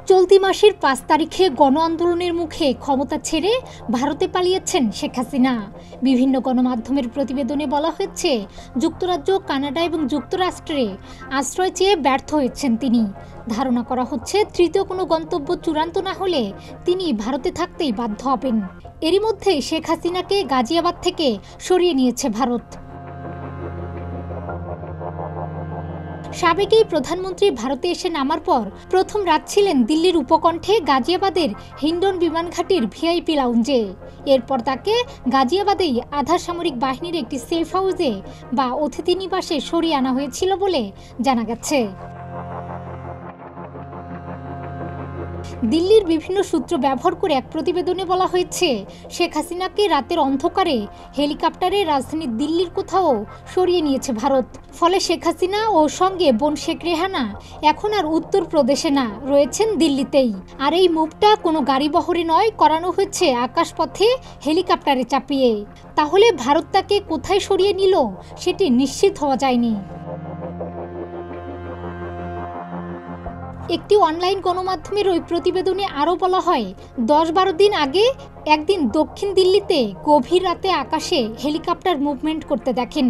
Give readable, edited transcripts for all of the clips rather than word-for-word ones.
চলতি মাসের ৫ তারিখে গণ আন্দোলনের মুখে ক্ষমতা ছেড়ে ভারতে পালিয়েছেন শেখ হাসিনা। বিভিন্ন গণমাধ্যমের প্রতিবেদনে বলা হয়েছে, যুক্তরাজ্য, কানাডা এবং যুক্তরাষ্ট্রে আশ্রয় চেয়ে ব্যর্থ হয়েছেন তিনি। ধারণা করা হচ্ছে, তৃতীয় কোনো গন্তব্য চূড়ান্ত না হলে তিনি ভারতে থাকতেই বাধ্য হবেন। এরই মধ্যে শেখ হাসিনাকে গাজিয়াবাদ থেকে সরিয়ে নিয়েছে ভারত। সাবেক এই প্রধানমন্ত্রী ভারতে এসে নামার পর প্রথম রাত ছিলেন দিল্লির উপকণ্ঠে গাজিয়াবাদের হিন্ডন বিমানঘাটির ভিআইপি লাউঞ্জে। এরপর তাকে গাজিয়াবাদেই আধা সামরিক বাহিনীর একটি সেফ হাউসে বা অতিথি নিবাসে সরিয়ে আনা হয়েছিল বলে জানা গেছে। দিল্লির বিভিন্ন সূত্র ব্যবহার করে এক প্রতিবেদনে বলা হয়েছে, শেখ হাসিনাকে রাতের অন্ধকারে হেলিকপ্টারে রাজধানী দিল্লির কোথাও সরিয়ে নিয়েছে ভারত। ফলে শেখ হাসিনা ও সঙ্গে বোন শেখ রেহানা এখন আর উত্তরপ্রদেশে না, রয়েছেন দিল্লিতেই। আর এই মুভটা কোনো গাড়ি বহরে নয়, করানো হয়েছে আকাশপথে হেলিকপ্টারে চাপিয়ে। তাহলে ভারত তাকে কোথায় সরিয়ে নিল সেটি নিশ্চিত হওয়া যায়নি। একটি অনলাইন গণমাধ্যমের ওই প্রতিবেদনে আরও বলা হয়, ১০-১২ দিন আগে একদিন দক্ষিণ দিল্লিতে গভীর রাতে আকাশে হেলিকপ্টার মুভমেন্ট করতে দেখেন।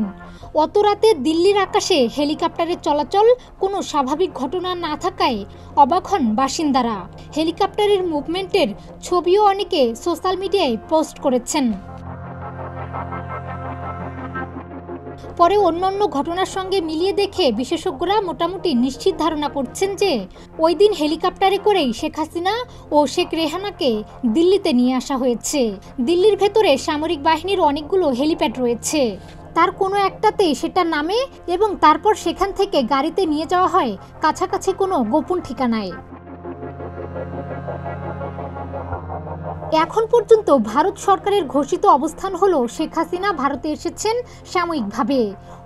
অত রাতে দিল্লির আকাশে হেলিকপ্টারের চলাচল কোনো স্বাভাবিক ঘটনা না থাকায় অবাক হন বাসিন্দারা। হেলিকপ্টারের মুভমেন্টের ছবিও অনেকে সোশ্যাল মিডিয়ায় পোস্ট করেছেন। পরে অন্যান্য ঘটনার সঙ্গে মিলিয়ে দেখে বিশেষজ্ঞরা মোটামুটি নিশ্চিত ধারণা করছেন যে ওই দিন হেলিকপ্টারে করেই শেখ হাসিনা ও শেখ রেহানাকে দিল্লিতে নিয়ে আসা হয়েছে। দিল্লির ভেতরে সামরিক বাহিনীর অনেকগুলো হেলিপ্যাড রয়েছে। তার কোনো একটাতেই সেটা নামে এবং তারপর সেখান থেকে গাড়িতে নিয়ে যাওয়া হয় কাছাকাছি কোনো গোপন ঠিকানায়। এখন পর্যন্ত ভারত সরকারের ঘোষিত অবস্থান হলো, শেখ হাসিনা ভারতে এসেছেন সাময়িকভাবে,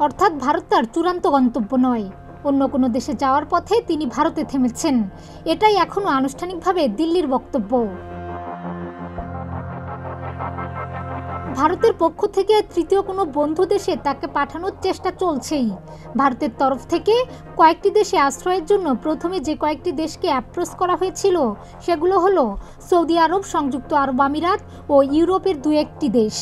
অর্থাৎ ভারত তার চূড়ান্ত গন্তব্য নয়। অন্য কোনো দেশে যাওয়ার পথে তিনি ভারতে থেমেছেন, এটাই এখনও আনুষ্ঠানিকভাবে দিল্লির বক্তব্য। ভারতের পক্ষ থেকে তৃতীয় কোনো বন্ধু দেশে তাকে পাঠানোর চেষ্টা চলছেই। ভারতের তরফ থেকে কয়েকটি দেশে আশ্রয়ের জন্য প্রথমে যে কয়েকটি দেশকে অ্যাপ্রোচ করা হয়েছিল সেগুলো হলো সৌদি আরব, সংযুক্ত আরব আমিরাত ও ইউরোপের ২-১টি দেশ।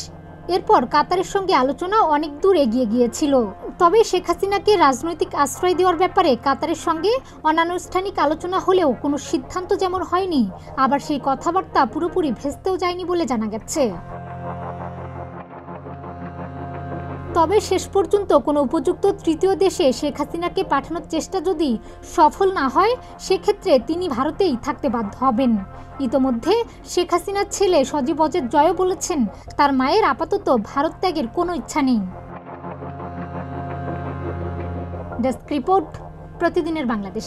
এরপর কাতারের সঙ্গে আলোচনা অনেক দূর এগিয়ে গিয়েছিল। তবে শেখ হাসিনাকে রাজনৈতিক আশ্রয় দেওয়ার ব্যাপারে কাতারের সঙ্গে অনানুষ্ঠানিক আলোচনা হলেও কোনো সিদ্ধান্ত যেমন হয়নি, আবার সেই কথাবার্তা পুরোপুরি ভেস্তেও যায়নি বলে জানা গেছে। তবে শেষ পর্যন্ত কোনো উপযুক্ত তৃতীয় দেশে শেখ হাসিনাকে পাঠানোর চেষ্টা যদি সফল না হয়, সেক্ষেত্রে তিনি ভারতেই থাকতে বাধ্য হবেন। ইতোমধ্যে শেখ হাসিনার ছেলে সজীব অজেদ জয়ও বলেছেন, তার মায়ের আপাতত ভারত ত্যাগের কোনো ইচ্ছা নেই। ডেস্ক রিপোর্ট, প্রতিদিনের বাংলাদেশ।